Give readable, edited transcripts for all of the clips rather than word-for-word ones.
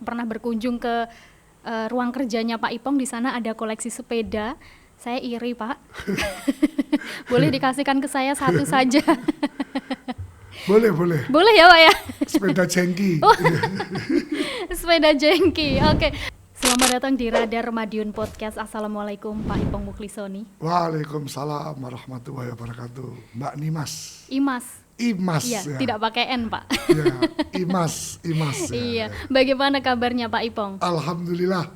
pernah berkunjung ke ruang kerjanya Pak Ipong. Di sana ada koleksi sepeda. Saya iri, Pak. Boleh dikasihkan ke saya satu saja. Boleh. Boleh ya, Pak ya? Sepeda jengki. Sepeda jengki. Oke. Selamat datang di Radar Madiun Podcast. Assalamualaikum Pak Ipong Mukhlisoni. Waalaikumsalam warahmatullahi wabarakatuh. Mbak Nimas. Imas. Ya. Tidak pakai N, Pak. Ya, Imas. Ya. Iya. Bagaimana kabarnya Pak Ipong? Alhamdulillah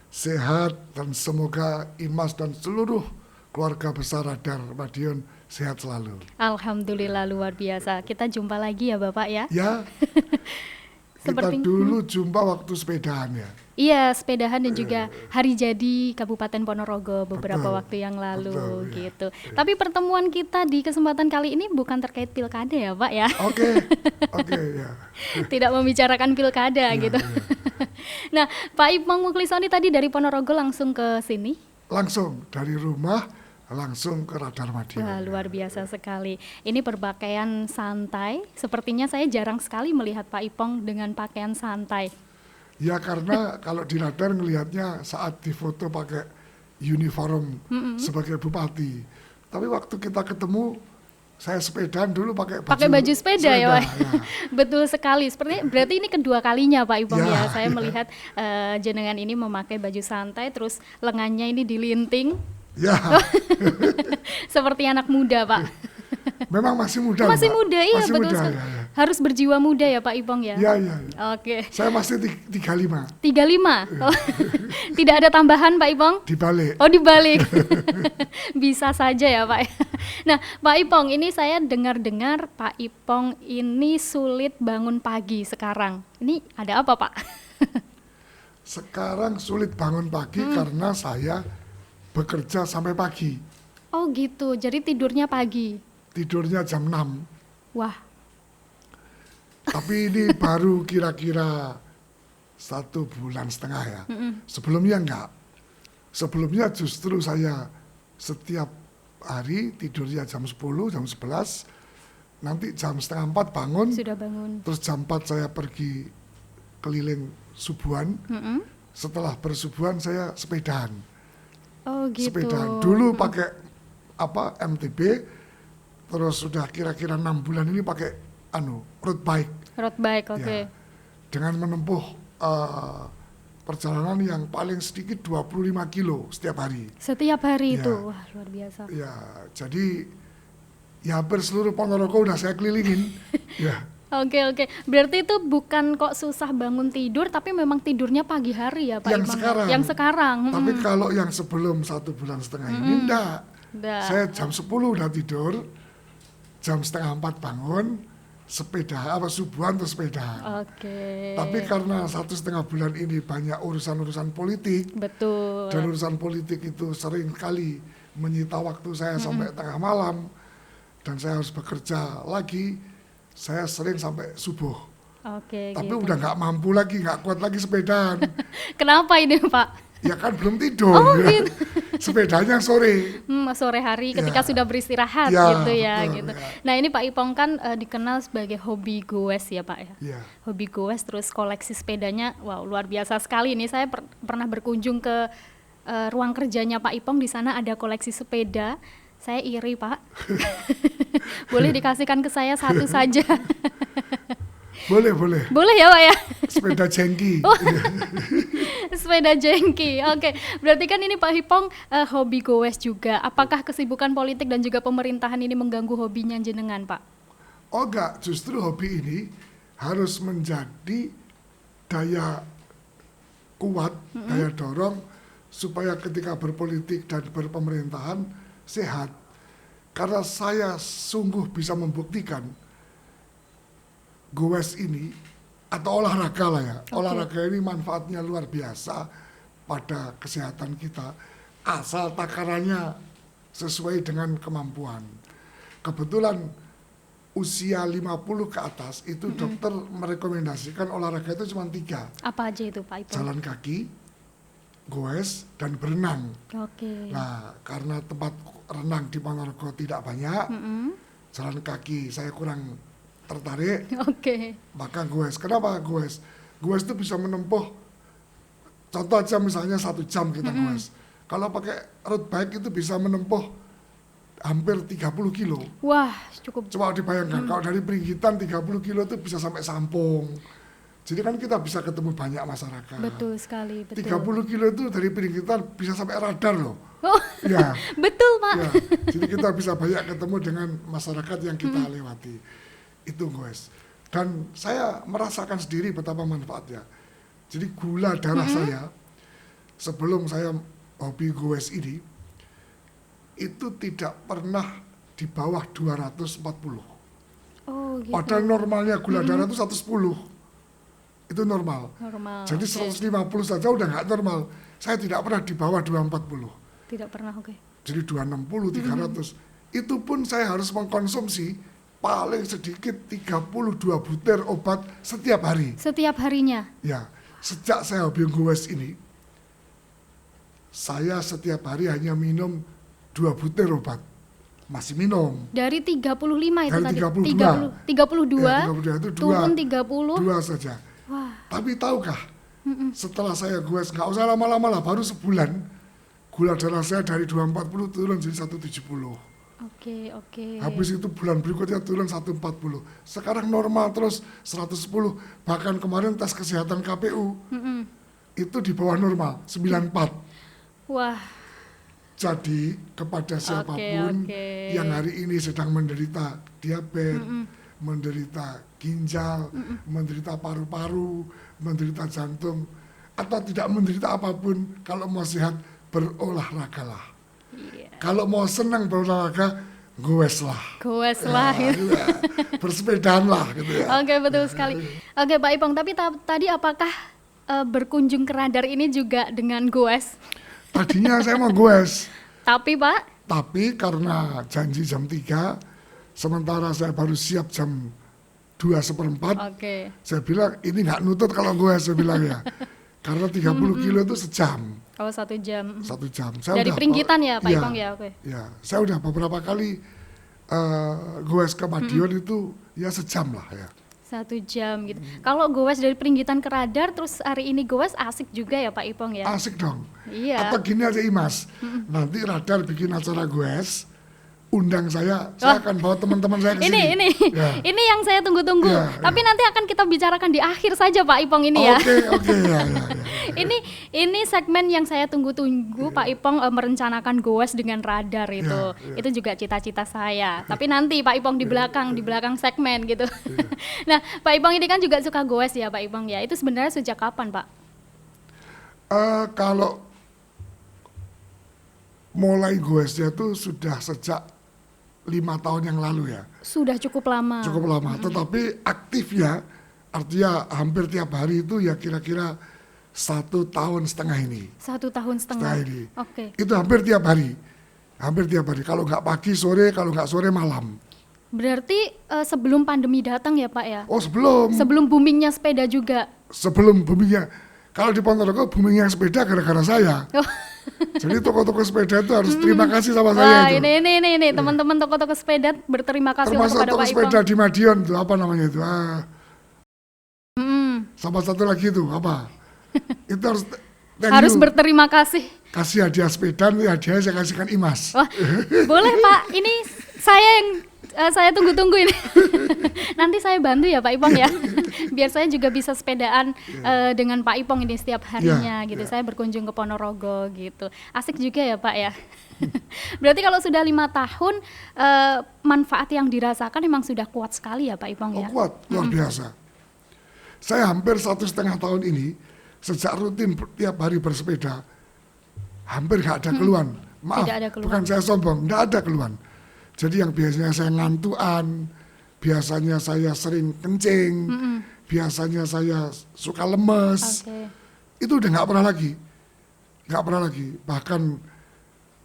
sehat dan semoga Imas dan seluruh keluarga besar Radar Madiun sehat selalu. Alhamdulillah luar biasa. Kita jumpa lagi ya Bapak ya. Ya. Kita dulu jumpa waktu sepedaan ya. Iya, sepedahan dan juga hari jadi Kabupaten Ponorogo beberapa waktu yang lalu gitu. Ya. Tapi pertemuan kita di kesempatan kali ini bukan terkait pilkada ya Pak ya. Oke, ya. Tidak membicarakan pilkada gitu. Ya. Nah, Pak Ipong Mukhlisoni tadi dari Ponorogo langsung ke sini? Langsung dari rumah langsung ke Radar Madiun. Wah, luar biasa sekali. Ini berpakaian santai. Sepertinya saya jarang sekali melihat Pak Ipong dengan pakaian santai. Ya karena kalau di Radar ngelihatnya saat difoto pakai uniform sebagai bupati. Tapi waktu kita ketemu, saya sepedaan dulu pakai baju sepeda ya Pak. Ya. Betul sekali. Sepertinya berarti ini kedua kalinya Pak Ipong ya. Saya ya. melihat jenengan ini memakai baju santai, terus lengannya ini dilinting. Ya. Seperti anak muda Pak. Memang masih muda. Masih Mbak. muda, iya masih betul muda, sekali. ya. Harus berjiwa muda ya Pak Ipong ya. Ya. Oke. Saya masih 35. 35. Oh, tidak ada tambahan Pak Ipong? Dibalik. Oh dibalik. Bisa saja ya Pak. Nah Pak Ipong, ini saya dengar-dengar Pak Ipong ini sulit bangun pagi sekarang. Ini ada apa Pak? Sekarang sulit bangun pagi karena saya bekerja sampai pagi. Oh gitu, jadi tidurnya pagi. Tidurnya jam 6. Wah. Tapi ini baru kira-kira 1,5 bulan ya. Sebelumnya enggak. Sebelumnya justru saya setiap hari tidurnya jam 10, jam 11. Nanti jam 3:30 bangun. Sudah bangun. Terus jam 4 saya pergi keliling subuhan. Setelah bersubuhan saya sepedaan. Oh gitu. Sepedaan. Dulu pakai MTB. Terus sudah kira-kira 6 bulan ini pakai road bike. Road bike, oke. Ya, dengan menempuh perjalanan yang paling sedikit 25 kilo setiap hari. Setiap hari Ya. itu, wah luar biasa. Ya, jadi ya hampir seluruh Ponorogo udah saya kelilingin. Ya. Oke. Berarti itu bukan kok susah bangun tidur, tapi memang tidurnya pagi hari ya Pak Yang Ipong? sekarang. Yang sekarang. Tapi kalau yang sebelum 1,5 bulan ini enggak. Saya jam 10 udah tidur, jam 3:30 bangun, subuhan terus sepeda. Oke. Tapi karena 1,5 bulan ini banyak urusan-urusan politik. Betul. Dan urusan politik itu sering kali menyita waktu saya sampai tengah malam. Dan saya harus bekerja lagi, saya sering sampai subuh. Oke. Tapi gitu. udah nggak mampu lagi, nggak kuat lagi sepedaan. Kenapa ini Pak? Ya kan belum tidur. Gitu. Sepedanya sore. Sore hari ketika sudah beristirahat Ya, gitu ya. betul, Gitu. ya. Nah ini Pak Ipong kan dikenal sebagai hobi goes ya Pak ya. Ya. Hobi goes terus koleksi sepedanya, wow luar biasa sekali. Ini saya pernah berkunjung ke ruang kerjanya Pak Ipong. Di sana ada koleksi sepeda. Saya iri Pak. Boleh dikasihkan ke saya satu saja. Boleh. Boleh ya Pak ya? Sepeda jengki. Sepeda jengki. Oke. Berarti kan ini Pak Ipong hobi goes juga. Apakah kesibukan politik dan juga pemerintahan ini mengganggu hobinya jenengan Pak? Oh enggak, justru hobi ini harus menjadi daya kuat, daya dorong supaya ketika berpolitik dan berpemerintahan sehat. Karena saya sungguh bisa membuktikan goes ini atau olahraga lah ya. Olahraga ini manfaatnya luar biasa pada kesehatan kita asal takarannya sesuai dengan kemampuan. Kebetulan usia 50 ke atas itu dokter merekomendasikan olahraga itu cuma 3. Apa aja itu Pak Ipong? Jalan kaki, goes, dan berenang. Oke. Nah, karena tempat renang di Ponorogo tidak banyak, jalan kaki saya kurang tertarik, Oke. maka goes. Kenapa goes? Goes itu bisa menempuh, contoh aja misalnya 1 jam kita goes. Kalau pakai road bike itu bisa menempuh hampir 30 kilo. Wah, cukup. Coba dibayangkan, kalau dari Pringgitan 30 kilo itu bisa sampai Sampung. Jadi kan kita bisa ketemu banyak masyarakat. Betul sekali, betul. 30 kilo itu dari Pringgitan bisa sampai Radar loh. Oh, Ya, betul Pak. ya. Jadi kita bisa banyak ketemu dengan masyarakat yang kita lewati. Itu guys. Dan saya merasakan sendiri betapa manfaatnya. Jadi gula darah saya sebelum saya hobi goes ini itu tidak pernah di bawah 240. Oh gitu. Padahal normalnya gula darah itu 110. Itu normal. Normal. Jadi 150 saja udah nggak normal. Saya tidak pernah di bawah 240. Tidak pernah, oke. Jadi 260, 300. Itu pun saya harus mengkonsumsi paling sedikit 32 butir obat setiap hari. Setiap harinya. Ya, sejak saya hobi goes ini, saya setiap hari hanya minum 2 butir obat. Masih minum. Dari 35 itu Dari tadi. 32. 32, Ya, 32 itu turun 30. 2 saja. Wah. Tapi tahukah, setelah saya goes, nggak usah lama-lama lah, baru sebulan, gula darah saya dari 240 turun jadi 170. Oke. Habis itu bulan berikutnya turun 140. Sekarang normal terus 110. Bahkan kemarin tes kesehatan KPU, itu di bawah normal, 94. Wah. Jadi kepada siapapun yang hari ini sedang menderita diabetes, menderita ginjal, menderita paru-paru, menderita jantung, atau tidak menderita apapun, kalau mau sehat berolahragalah. Iya. Kalau mau senang berolahraga, goeslah. Goeslah. Ya, gitu ya. Bersepedaan lah gitu ya. Oke, betul sekali. Oke, Pak Ipong, tapi tadi apakah berkunjung ke Radar ini juga dengan goes? Tadinya saya mau goes. Tapi Pak? Tapi karena janji jam 3, sementara saya baru siap jam 2:04, saya bilang ini nggak nutut kalau goes, saya bilang ya. Karena 30 kilo itu sejam. Oh, 1 jam. 1 jam. Saya Dari udah, Pringgitan ya Pak iya, Ipong ya? Oke. Ya, saya udah beberapa kali goes ke Madiun itu ya sejam lah ya. 1 jam gitu. Kalau goes dari Pringgitan ke Radar, terus hari ini goes asik juga ya Pak Ipong ya? Asik dong. Iya. Atau gini aja Imas, nanti Radar bikin acara goes, undang saya akan bawa teman-teman saya ke sini. Ini yang saya tunggu-tunggu. Ya, Tapi nanti akan kita bicarakan di akhir saja Pak Ipong ini ya. Oke, ya. Ini segmen yang saya tunggu-tunggu Pak Ipong merencanakan goes dengan Radar itu. Itu juga cita-cita saya. Tapi nanti Pak Ipong di belakang segmen gitu. Nah, Pak Ipong ini kan juga suka goes ya Pak Ipong ya. Itu sebenarnya sejak kapan Pak? Kalau mulai goesnya itu sudah sejak 5 tahun yang lalu ya. Sudah cukup lama. Cukup lama, tetapi aktifnya artinya hampir tiap hari itu ya kira-kira 1,5 tahun ini. 1,5 tahun ini. Oke. Itu hampir tiap hari. Kalau nggak pagi sore, kalau nggak sore malam. Berarti sebelum pandemi datang ya Pak ya? Oh sebelum. Sebelum boomingnya sepeda juga? Sebelum boomingnya. Kalau di Ponorogo boomingnya sepeda gara-gara saya. Oh. Jadi toko-toko sepeda itu harus terima kasih sama Wah, saya itu. ini teman-teman toko-toko sepeda berterima kasih termasuk kepada toko Pak Ipong. sepeda di Madiun tuh apa namanya itu? Sama satu lagi itu apa? Itu harus berterima kasih. Kasih hadiah sepeda, hadiah saya kasihkan Imas. Wah, boleh Pak. Ini saya tunggu-tunggu ini. Nanti saya bantu ya Pak Ipong ya. Biar saya juga bisa sepedaan dengan Pak Ipong ini setiap harinya gitu. Saya berkunjung ke Ponorogo gitu. Asik juga ya Pak ya. Berarti kalau sudah 5 tahun manfaat yang dirasakan memang sudah kuat sekali ya Pak Ipong ya. Kuat, luar biasa. Saya hampir 1,5 tahun ini sejak rutin tiap hari bersepeda hampir gak ada keluhan. Maaf, bukan saya sombong, gak ada keluhan. Jadi yang biasanya saya ngantuan, biasanya saya sering kencing, biasanya saya suka lemes, itu udah nggak pernah lagi. Bahkan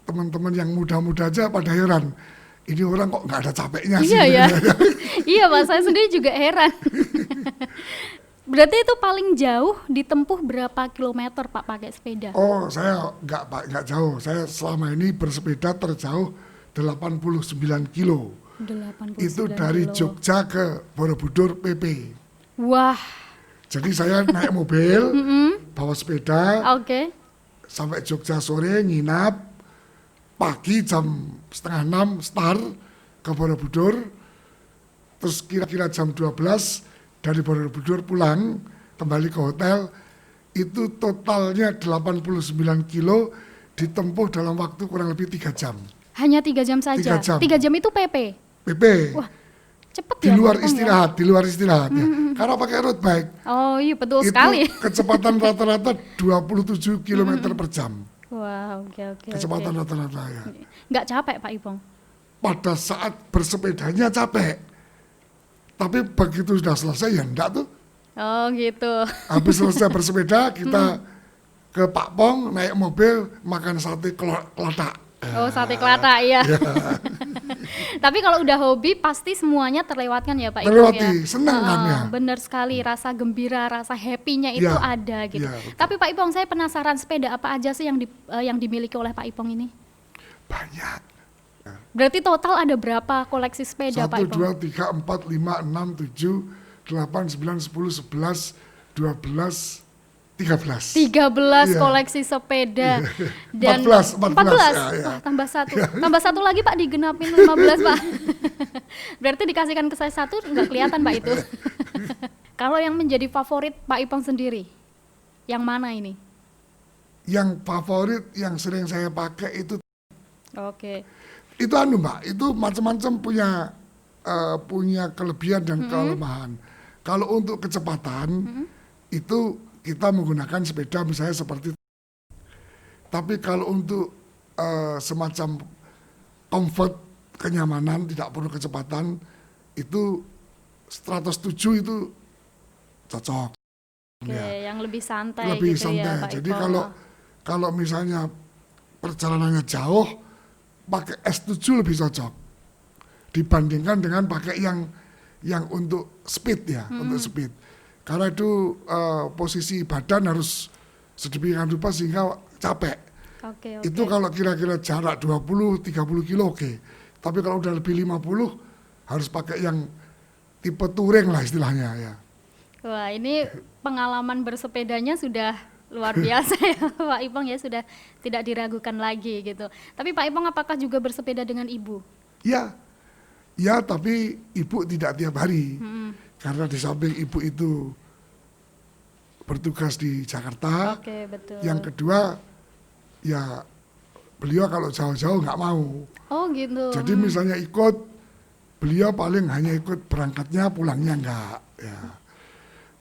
teman-teman yang muda-muda aja pada heran, ini orang kok nggak ada capeknya sih. Iya ya, iya Pak, saya sendiri juga heran. Berarti itu paling jauh ditempuh berapa kilometer Pak pakai sepeda? Oh, saya nggak jauh. Saya selama ini bersepeda terjauh 89 kilo. 89 itu dari kilo. Jogja ke Borobudur PP. Wah, Jadi saya naik mobil, bawa sepeda, Oke. sampai Jogja sore, nginap, pagi jam 5:30 start ke Borobudur, terus kira-kira jam 12 dari Borobudur pulang, kembali ke hotel, itu totalnya 89 kilo, ditempuh dalam waktu kurang lebih 3 jam. Hanya 3 jam saja. 3 jam. 3 jam itu PP. PP, Wah, cepet di ya. luar Pak Ipong ya? istirahat, di luar istirahat ya. Karena pakai road bike, Oh iya betul itu sekali. kecepatan rata-rata 27 km per jam. Wah, oke. Kecepatan rata-rata ya. Nggak capek Pak Ipong? Pada saat bersepedanya capek, tapi begitu sudah selesai ya enggak tuh. Oh gitu. Habis selesai bersepeda kita ke Pak Pong, naik mobil, makan sate kelatak. Oh sate kelata iya. Tapi kalau udah hobi pasti semuanya terlewatkan ya Pak Ipong Terlewati, ya. seneng kan ya. Bener sekali, rasa gembira, rasa happy-nya itu Ya, ada gitu. ya, betul. Tapi Pak Ipong saya penasaran sepeda apa aja sih yang dimiliki oleh Pak Ipong ini? Banyak. Berarti total ada berapa koleksi sepeda Pak 1, Ipong? 2, 3, 4, 5, 6, 7, 8, 9, 10, 11, 12, 13. 13 Iya. koleksi sepeda dan 14. 14. Ya, ya. Wah, tambah satu. Tambah satu lagi Pak digenapin 15 Pak. Berarti dikasihkan ke saya satu nggak kelihatan Pak itu. Kalau yang menjadi favorit Pak Ipong sendiri, yang mana ini? Yang favorit yang sering saya pakai itu Oke. Mbak, itu macam-macam punya kelebihan dan kelemahan. Kalau untuk kecepatan itu kita menggunakan sepeda misalnya seperti, tapi kalau untuk semacam comfort, kenyamanan, tidak perlu kecepatan, itu 107 itu cocok. Oke, Ya, yang lebih santai lebih gitu ya santai. Pak Jadi Ipong. kalau misalnya perjalanannya jauh, pakai S7 lebih cocok dibandingkan dengan pakai yang untuk speed ya, untuk speed. Karena itu posisi badan harus sedemikian rupa sehingga capek. Oke. Itu kalau kira-kira jarak 20-30 kilo oke. Tapi kalau udah lebih 50 harus pakai yang tipe touring lah istilahnya ya. Wah, ini pengalaman bersepedanya sudah luar biasa ya Pak Ipong ya, sudah tidak diragukan lagi gitu. Tapi Pak Ipong apakah juga bersepeda dengan ibu? Ya, tapi ibu tidak tiap hari. Karena di samping ibu itu bertugas di Jakarta. Oke, betul. Yang kedua, ya beliau kalau jauh-jauh nggak mau. Oh gitu. Jadi misalnya ikut, beliau paling hanya ikut berangkatnya, pulangnya enggak. Ya.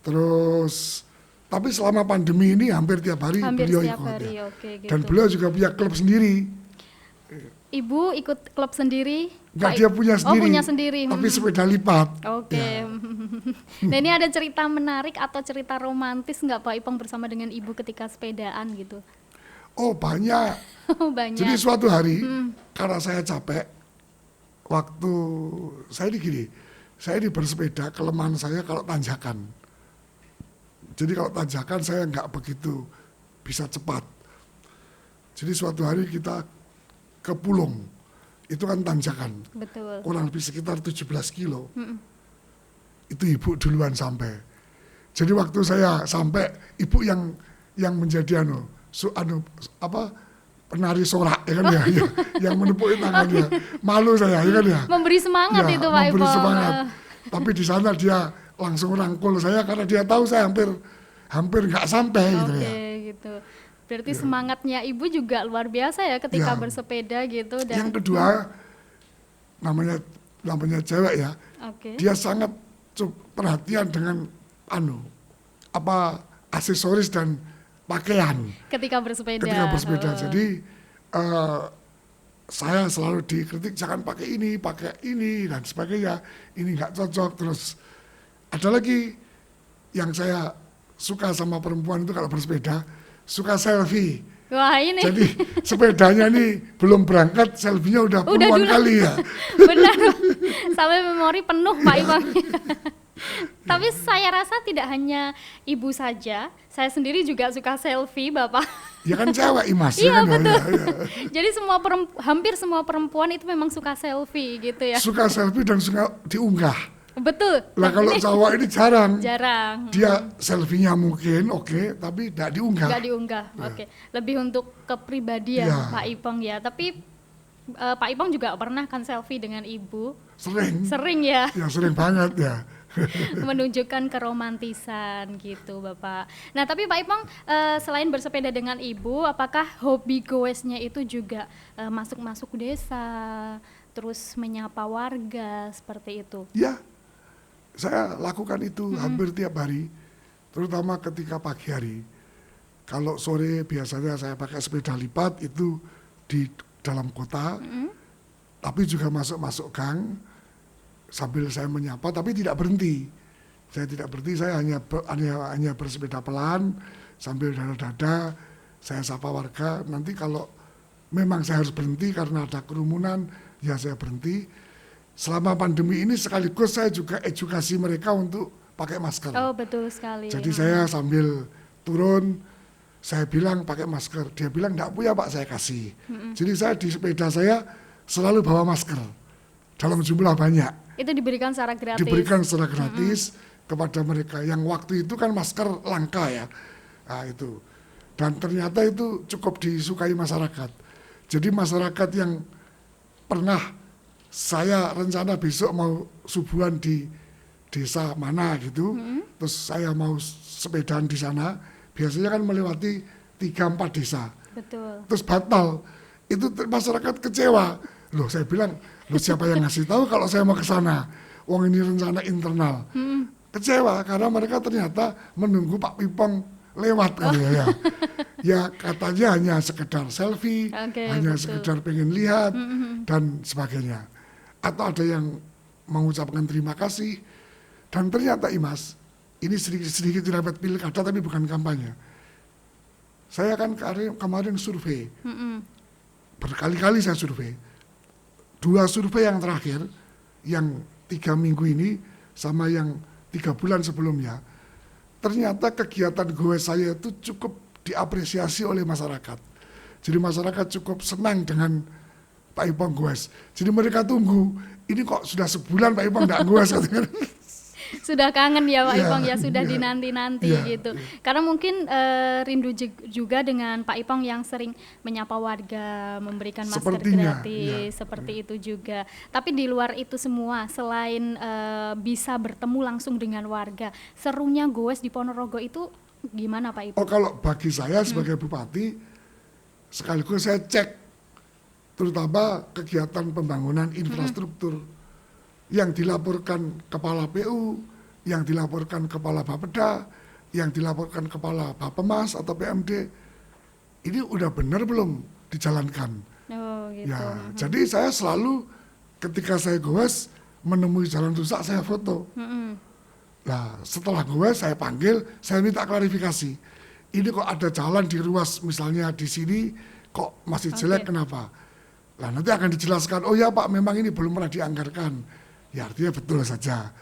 Terus, tapi selama pandemi ini hampir tiap hari Hampir beliau setiap ikut. hari, Ya. oke gitu. Dan beliau juga punya klub sendiri. Ibu ikut klub sendiri? Enggak, Pak dia punya sendiri. Oh punya sendiri. Tapi sepeda lipat. Oke. Ya. Nah ini ada cerita menarik atau cerita romantis nggak Pak Ipong bersama dengan ibu ketika sepedaan gitu? Oh banyak. Banyak. Jadi suatu hari, karena saya capek, waktu saya saya bersepeda, kelemahan saya kalau tanjakan. Jadi kalau tanjakan saya nggak begitu bisa cepat. Jadi suatu hari kita ke Pulung, itu kan tanjakan, Betul. kurang lebih sekitar 17 kilo. Itu ibu duluan sampai. Jadi waktu saya sampai, ibu yang menjadi penari sorak ya kan ya, yang menepuk tangannya. Malu saya ya kan ya. Memberi semangat Ya, itu Pak memberi Ipong. semangat. Tapi di sana dia langsung rangkul saya karena dia tahu saya hampir nggak sampai gitu Oke ya. gitu. Berarti semangatnya ibu juga luar biasa ya ketika Ya. bersepeda gitu dan. Yang kedua, namanya cewek ya, Oke. dia sangat perhatian dengan aksesoris dan pakaian Ketika bersepeda. ketika bersepeda. Oh. Jadi saya selalu dikritik jangan pakai ini dan sebagainya. Ini nggak cocok. Terus ada lagi yang saya suka sama perempuan itu kalau bersepeda suka selfie. Wah ini. Jadi sepedanya nih belum berangkat, selfie-nya udah puluhan dulu. kali ya. Benar. Sampai memori penuh Pak Ipong. Tapi saya rasa tidak hanya ibu saja, saya sendiri juga suka selfie Bapak. Ya kan cewek Imas. Iya ya kan, betul. ya. Jadi hampir semua perempuan itu memang suka selfie gitu ya. Suka selfie dan suka diunggah. Betul. Lah kalau cowok ini jarang. Jarang. Dia selfie-nya mungkin oke, tapi tidak diunggah. Nggak diunggah. Oke. Lebih untuk kepribadian Ya. Pak Ipong ya. Tapi Pak Ipong juga pernah kan selfie dengan ibu? Sering. Sering ya. Ya sering banget ya. Menunjukkan keromantisan gitu Bapak. Nah tapi Pak Ipong selain bersepeda dengan ibu, apakah hobi goesnya itu juga masuk-masuk desa, terus menyapa warga seperti itu? Ya, saya lakukan itu hampir tiap hari, terutama ketika pagi hari. Kalau sore biasanya saya pakai sepeda lipat itu di dalam kota, tapi juga masuk-masuk gang sambil saya menyapa, tapi tidak berhenti. Saya tidak berhenti, saya hanya bersepeda pelan sambil dada-dada, saya sapa warga. Nanti kalau memang saya harus berhenti karena ada kerumunan, ya saya berhenti. Selama pandemi ini sekaligus saya juga edukasi mereka untuk pakai masker. Oh betul sekali. Jadi saya sambil turun, saya bilang pakai masker. Dia bilang enggak punya Pak, saya kasih. Jadi saya di sepeda saya selalu bawa masker dalam jumlah banyak. Itu diberikan secara gratis. Diberikan secara gratis kepada mereka. Yang waktu itu kan masker langka ya. Nah itu. Dan ternyata itu cukup disukai masyarakat. Jadi masyarakat yang pernah saya rencana besok mau subuhan di desa mana gitu, terus saya mau sepedaan di sana, biasanya kan melewati 3-4 desa. Betul. Terus batal, itu masyarakat kecewa. Loh saya bilang, loh siapa yang ngasih tahu kalau saya mau ke sana? Wong ini rencana internal. Kecewa karena mereka ternyata menunggu Pak Ipong lewat kali ya. Ya katanya hanya sekedar selfie, hanya sekedar pengen lihat dan sebagainya. Atau ada yang mengucapkan terima kasih. Dan ternyata Imas, ini sedikit direpet pilkada tapi bukan kampanye. Saya kan kemarin survei, berkali-kali saya survei. 2 survei yang terakhir, yang 3 minggu ini sama yang 3 bulan sebelumnya, ternyata kegiatan goes saya itu cukup diapresiasi oleh masyarakat. Jadi masyarakat cukup senang dengan Pak Ipong goes. Jadi mereka tunggu, ini kok sudah sebulan Pak Ipong nggak goes. Sudah kangen ya Pak Ya, Ipong ya, sudah ya, dinanti-nanti ya, gitu. ya. Karena mungkin juga dengan Pak Ipong yang sering menyapa warga, memberikan masker Sepertinya, gratis, ya, seperti itu juga. Tapi di luar itu semua, selain bisa bertemu langsung dengan warga, serunya goes di Ponorogo itu gimana Pak Ipong? Oh kalau bagi saya sebagai bupati, sekaligus saya cek terutama kegiatan pembangunan infrastruktur yang dilaporkan kepala PU, yang dilaporkan kepala Bapeda, yang dilaporkan kepala Bapemas atau PMD, ini udah benar belum dijalankan? Oh gitu. Ya, jadi saya selalu ketika saya goes menemui jalan rusak saya foto. Nah, setelah goes saya panggil, saya minta klarifikasi. Ini kok ada jalan di ruas misalnya di sini kok masih jelek, kenapa? Nah, nanti akan dijelaskan, oh ya Pak, memang ini belum pernah dianggarkan. Ya artinya betul saja.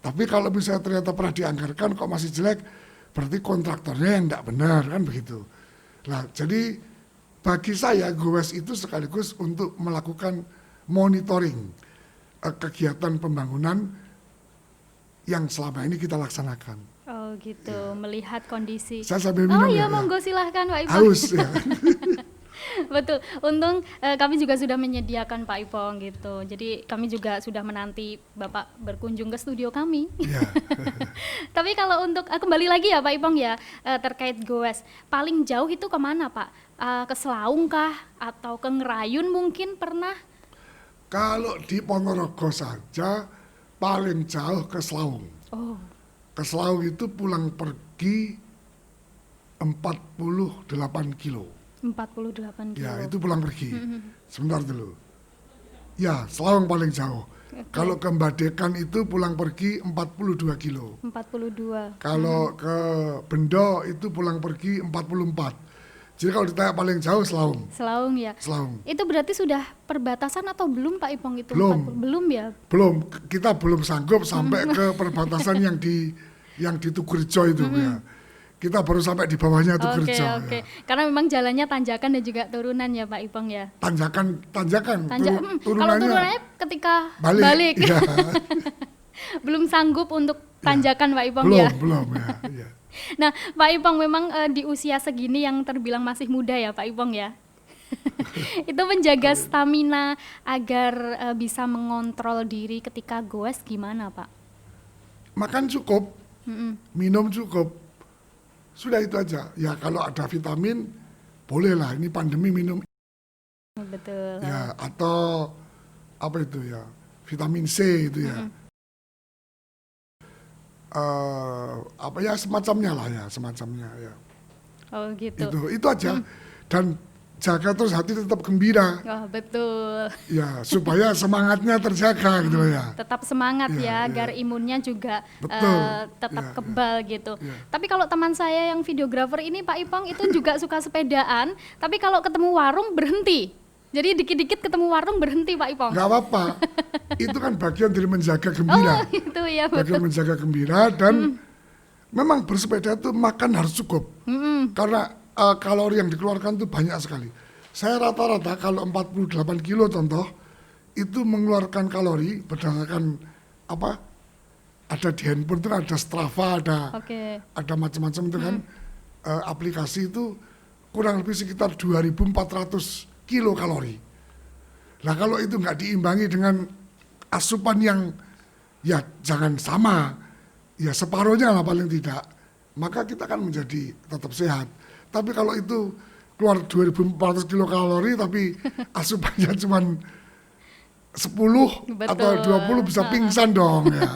Tapi kalau misalnya ternyata pernah dianggarkan kok masih jelek, berarti kontraktornya yang tidak benar, kan begitu. Nah, jadi bagi saya goes itu sekaligus untuk melakukan monitoring kegiatan pembangunan yang selama ini kita laksanakan. Oh gitu, melihat kondisi. Saya sambil minum iya, ya. monggo silahkan Pak Ipong. Haus ya. Betul, untung kami juga sudah menyediakan Pak Ipong gitu. Jadi kami juga sudah menanti Bapak berkunjung ke studio kami. Ya. Tapi kalau untuk kembali lagi ya Pak Ipong ya, terkait goes, paling jauh itu kemana Pak? Ke Selaung kah? Atau ke Ngerayun mungkin pernah? Kalau di Ponorogo saja paling jauh ke Selaung. Oh, Ke Selaung itu pulang pergi 48 kilo. 48 kilo. Ya, itu pulang pergi. Sebentar dulu. Ya, Selaung paling jauh. Kalau ke Mbadekan itu pulang pergi 42 kilo. 42. Kalau ke Bendo itu pulang pergi 44. Jadi kalau ditanya paling jauh Selaung. Selaung ya. Selaung. Itu berarti sudah perbatasan atau belum Pak Ipong itu? Belum. Belum ya? Belum, kita belum sanggup sampai ke perbatasan yang di Tugurejo itu ya. Kita baru sampai di bawahnya Tugurejo. Oke. Karena memang jalannya tanjakan dan juga turunan ya Pak Ipong ya. Tanjakan. Kalau turunannya ketika balik. Ya. Belum sanggup untuk tanjakan Pak Ipong belum ya. belum ya, ya. Nah, Pak Ipong memang di usia segini yang terbilang masih muda ya Pak Ipong ya. Itu menjaga stamina agar bisa mengontrol diri ketika goes gimana Pak? Makan cukup, Mm-mm. minum cukup, sudah itu aja. Ya kalau ada vitamin, bolehlah ini pandemi minum Betul. ya, atau apa itu ya, vitamin C itu ya. Apa ya semacamnya lah ya, semacamnya ya. Oh gitu. Itu aja. Dan jaga terus hati tetap gembira Wah betul. ya, supaya semangatnya terjaga gitu loh ya. Tetap semangat Ya, ya, agar imunnya juga Betul. tetap Ya, kebal gitu. ya. Tapi kalau teman saya yang videografer ini Pak Ipong itu juga suka sepedaan, tapi kalau ketemu warung berhenti. Jadi dikit-dikit ketemu warung berhenti Pak Ipong. Nggak apa-apa, itu kan bagian dari menjaga Oh gembira, itu ya bagian betul. menjaga gembira. Dan memang bersepeda itu makan harus cukup, karena kalori yang dikeluarkan itu banyak sekali. Saya rata-rata kalau 48 kilo contoh, itu mengeluarkan kalori berdasarkan apa, ada di handphone itu ada Strava, Oke. ada macam-macam itu kan, aplikasi itu kurang lebih sekitar 2.400 kilokalori. Nah kalau itu nggak diimbangi dengan asupan yang ya jangan sama, ya separuhnya lah paling tidak, maka kita kan menjadi tetap sehat. Tapi kalau itu keluar 2.400 kilokalori tapi asupannya cuma 10 atau 20 bisa pingsan dong ya.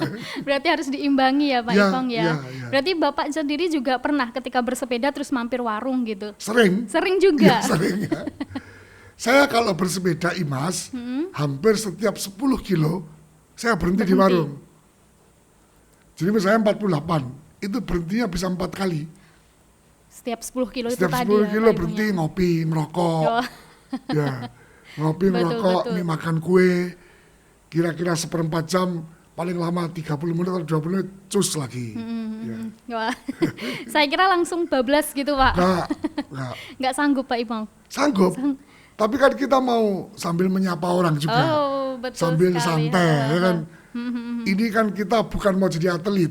Berarti harus diimbangi ya Pak Ya, Ipong ya. ya. Berarti Bapak sendiri juga pernah ketika bersepeda terus mampir warung gitu. Sering. Sering juga. Ya, sering ya. Saya kalau bersepeda Imas, hampir setiap 10 kilo, saya berhenti di warung. Jadi misalnya 48, itu berhentinya bisa 4 kali. Setiap 10 kilo itu Setiap tadi 10 ya, kilo Pak berhenti Ipongnya. ngopi, ngerokok. Oh. Ya, ngopi, Betul, ngerokok, betul. mie makan kue, kira-kira seperempat jam, paling lama 30 menit atau 20 menit, cus lagi. Ya. Wah, saya kira langsung bablas gitu Pak. Nggak. Nggak sanggup Pak Ipong. Sanggup. Tapi kan kita mau sambil menyapa orang juga. Oh, betul Sambil sekali. santai, ya kan. Ini kan kita bukan mau jadi atlet.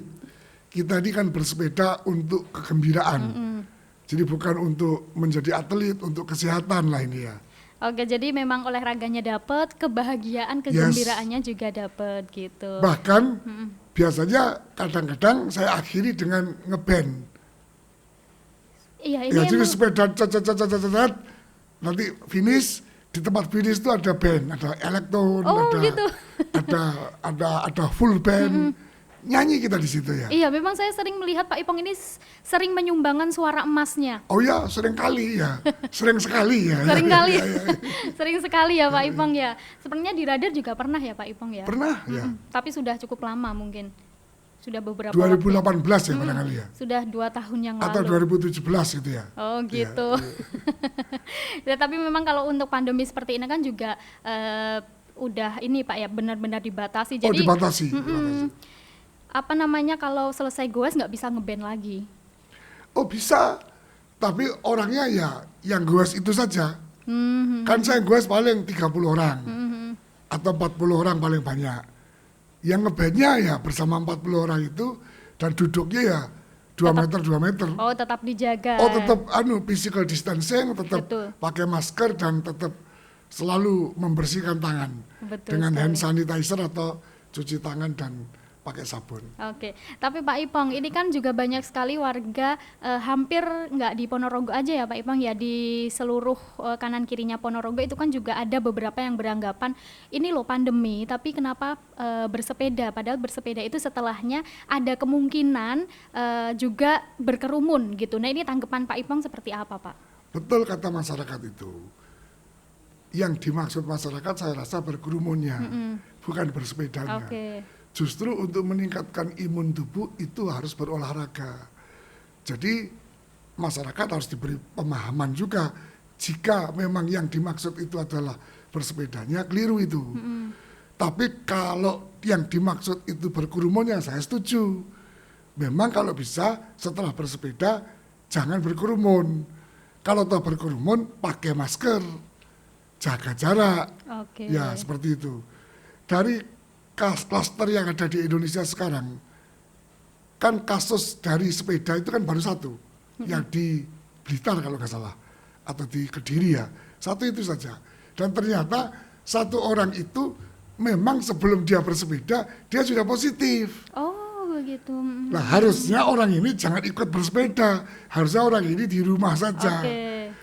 Kita ini kan bersepeda untuk kegembiraan. Jadi bukan untuk menjadi atlet, untuk kesehatan lah ini ya. Oke, jadi memang olahraganya dapat, kebahagiaan, kegembiraannya juga dapat gitu. Bahkan biasanya kadang-kadang saya akhiri dengan ngeband. Iya, ini Ya, jadi emang sepeda cet, nanti finish, di tempat finish itu ada band, ada elektron, Oh, ada gitu. ada full band. Nyanyi kita di situ ya. iya, memang saya sering melihat Pak Ipong ini sering menyumbangkan suara emasnya. Oh ya, sering kali ya. Sering sekali ya. Sering Ya, kali. ya, ya, ya. Sering sekali ya Pak Ipong ya. Sebenarnya di radar juga pernah ya Pak Ipong ya. Pernah ya. Tapi sudah cukup lama mungkin. Sudah beberapa waktu. 2018 ya barangkali ya. Sudah 2 tahun yang Atau lalu. 2017 gitu ya. Oh gitu. Ya, tapi memang kalau untuk pandemi seperti ini kan juga udah ini Pak ya benar-benar dibatasi. Oh, Jadi dibatasi. apa namanya kalau selesai goes nggak bisa ngeband lagi. Oh bisa, tapi orangnya ya yang goes itu saja. Kan saya goes paling 30 orang. Atau 40 orang paling banyak. Yang ngebandnya ya bersama 40 orang itu, dan duduknya ya 2 meter 2 meter. Oh tetap dijaga. Oh tetap physical distancing, tetap Betul. pakai masker dan tetap selalu membersihkan tangan. Betul Dengan sekali. hand sanitizer atau cuci tangan dan pakai sabun. Oke, tapi Pak Ipong, ini kan juga banyak sekali warga hampir nggak di Ponorogo aja ya Pak Ipong ya, di seluruh kanan kirinya Ponorogo itu kan juga ada beberapa yang beranggapan ini loh pandemi, tapi kenapa bersepeda? Padahal bersepeda itu setelahnya ada kemungkinan juga berkerumun gitu. Nah ini tanggapan Pak Ipong seperti apa Pak? Betul kata masyarakat itu. Yang dimaksud masyarakat saya rasa berkerumunnya, bukan bersepedanya. Oke. Justru untuk meningkatkan imun tubuh itu harus berolahraga. Jadi masyarakat harus diberi pemahaman juga jika memang yang dimaksud itu adalah bersepedanya, keliru itu. Tapi kalau yang dimaksud itu berkerumun, ya saya setuju. Memang kalau bisa setelah bersepeda jangan berkerumun. Kalau toh berkerumun pakai masker, jaga jarak. Oke. Ya seperti itu. Dari klaster yang ada di Indonesia sekarang, kan kasus dari sepeda itu kan baru satu, yang di Blitar kalau nggak salah, atau di Kediri ya, satu itu saja. Dan ternyata satu orang itu memang sebelum dia bersepeda, dia sudah positif. Oh, begitu. Nah, harusnya orang ini jangan ikut bersepeda, harusnya orang ini di rumah saja. Oke.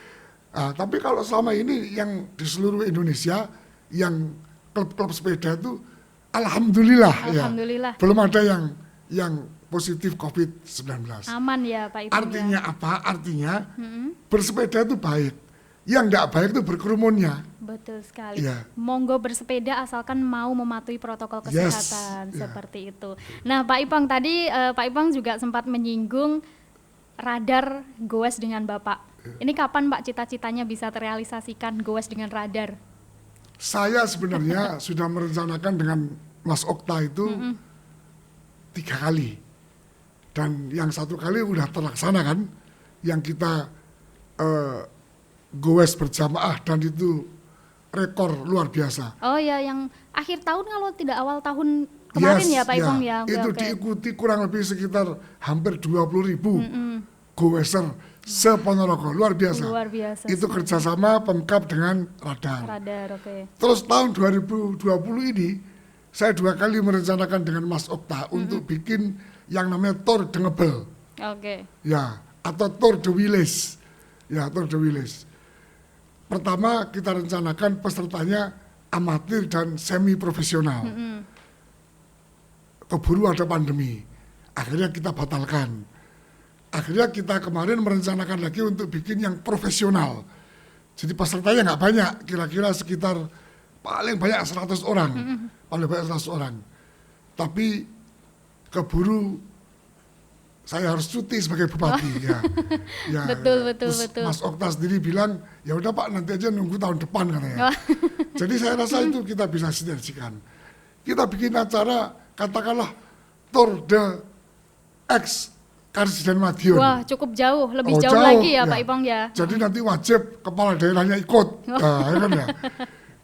Nah, tapi kalau selama ini yang di seluruh Indonesia, yang klub-klub sepeda itu, alhamdulillah, Alhamdulillah. ya, belum ada yang positif COVID-19. Aman ya Pak Ipong. Artinya apa? Artinya bersepeda itu baik. Yang nggak baik itu berkerumunnya. Betul sekali. Iya. Monggo bersepeda asalkan mau mematuhi protokol kesehatan, Yes, seperti itu. Nah, Pak Ipong tadi Pak Ipong juga sempat menyinggung radar goes dengan Bapak. Ini kapan Pak cita-citanya bisa terrealisasikan goes dengan radar? Saya sebenarnya sudah merencanakan dengan Mas Okta itu 3 kali. Dan yang 1 kali udah terlaksana kan, yang kita goes berjamaah dan itu rekor luar biasa. Oh ya, yang akhir tahun kalau tidak awal tahun kemarin ya Pak Ipong ya. Oke, itu oke. diikuti kurang lebih sekitar hampir 20.000 goeser se-Ponorogo, luar biasa. Luar biasa. Itu kerjasama Pemkab dengan Radar. Radar, oke. Terus tahun 2020 ini saya 2 kali merencanakan dengan Mas Okta untuk bikin yang namanya Tour de Ngebel. Oke. Ya, atau Tour de Wilis. Ya, Tour de Wilis. Pertama kita rencanakan pesertanya amatir dan semi profesional. Keburu ada pandemi. Akhirnya kita batalkan. Akhirnya kita kemarin merencanakan lagi untuk bikin yang profesional. Jadi pesertanya nggak banyak, kira-kira sekitar paling banyak 100 orang. Paling banyak 100 orang. Tapi keburu saya harus cuti sebagai bupati. Ya. Betul. Mas Okta sendiri bilang, ya udah Pak nanti aja nunggu tahun depan katanya. Jadi saya rasa itu kita bisa sinergikan. Kita bikin acara katakanlah Tour de X Karsidenan Madiun. Wah, cukup jauh, lebih jauh lagi ya Pak Ipong ya. Jadi nanti wajib kepala daerahnya ikut. Nah, ya kan ya.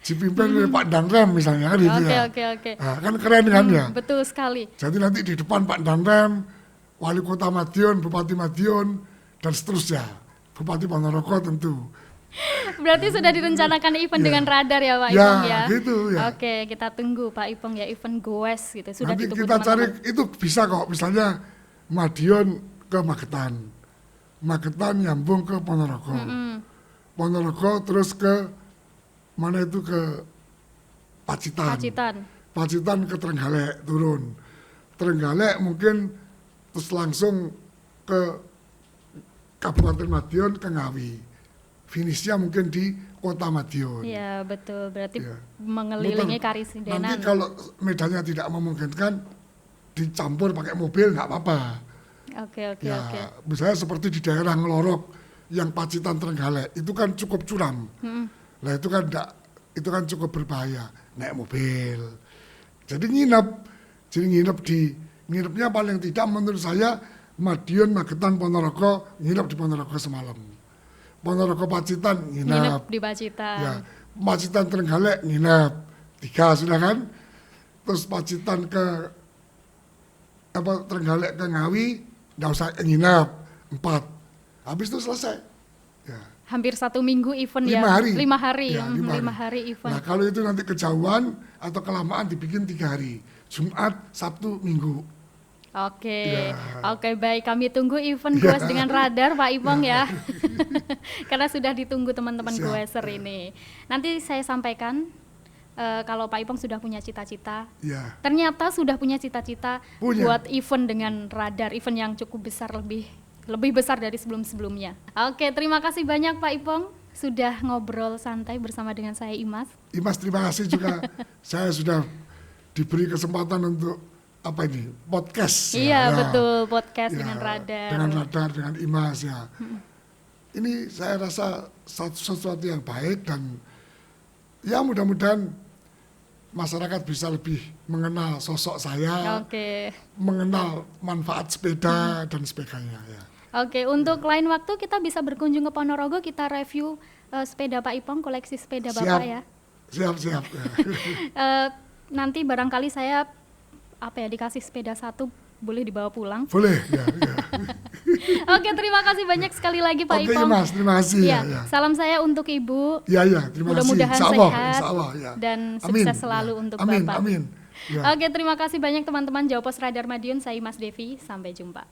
Dipimpin oleh Pak Danrem misalnya kan gitu ya. Oke. Nah, kan keren kan ya. Betul sekali. Jadi nanti di depan Pak Danrem, Wali Kota Madiun, Bupati Madiun, dan seterusnya. Bupati Ponorogo tentu. Berarti sudah direncanakan event dengan radar ya Pak Ya, Ipong ya? gitu ya. Oke, kita tunggu Pak Ipong ya, event goes gitu. Sudah Nanti ditunggu kita cari, teman-teman. itu bisa kok, misalnya Madiun ke Magetan. Magetan nyambung ke Ponorogo. Ponorogo terus ke, mana itu ke Pacitan. Pacitan ke Trenggalek turun. Trenggalek mungkin terus langsung ke Kabupaten Madiun ke Ngawi. Finishnya mungkin di Kota Madiun. Iya, betul. Berarti Ya. mengelilingi Muter. Karisidenan. Nanti kalau medannya tidak memungkinkan, dicampur pakai mobil nggak apa-apa. Oke. Ya, misalnya seperti di daerah Ngelorok yang Pacitan Trenggalek itu kan cukup curam. Nah itu kan cukup berbahaya naik mobil. Jadi nginepnya paling tidak menurut saya Madiun, Magetan, Ponorogo, nginep di Ponorogo semalam. Ponorogo Pacitan Nginep di Pacitan. Ya, Pacitan Trenggalek nginep 3 sudah kan. Terus Pacitan ke Trenggalek ke Ngawi nggak usah nginep 4. Habis itu selesai. Ya. Hampir 1 minggu event 5 ya. hari. 5 hari. Ya, 5 hari event. Nah kalau itu nanti kejauhan atau kelamaan dibikin 3 hari. Jumat, Sabtu, Minggu. Oke, Ya. Oke, baik, kami tunggu event Ya. goes dengan radar Pak Ipong ya. Karena sudah ditunggu teman-teman Siap. goeser ini. Nanti saya sampaikan kalau Pak Ipong sudah punya cita-cita. Ya. Ternyata sudah punya cita-cita Punya. buat event dengan radar, event yang cukup besar, lebih besar dari sebelum-sebelumnya. Oke, terima kasih banyak Pak Ipong sudah ngobrol santai bersama dengan saya Imas. Imas terima kasih juga. Saya sudah diberi kesempatan untuk podcast. Iya, Ya. betul, podcast Ya, dengan radar. Dengan radar, dengan Imas ya. Ini saya rasa sesuatu yang baik dan ya mudah-mudahan masyarakat bisa lebih mengenal sosok saya, Oke. mengenal manfaat sepeda dan sebagainya ya. Oke, untuk lain waktu kita bisa berkunjung ke Ponorogo, kita review sepeda Pak Ipong, koleksi sepeda Bapak ya. Siap. Ya. nanti barangkali saya dikasih sepeda satu, boleh dibawa pulang. Boleh, ya. Oke, terima kasih banyak sekali lagi Pak Oke, Ipong. Mas, terima kasih. Ya, Ya. salam saya untuk Ibu. Ya, terima kasih. Mudah-mudahan Insya Allah, sehat insya Allah, ya. dan Amin, sukses selalu ya. untuk Amin, Bapak. amin. Ya. Oke, terima kasih banyak teman-teman Jawa Pos Radar Madiun. Saya Mas Devi, sampai jumpa.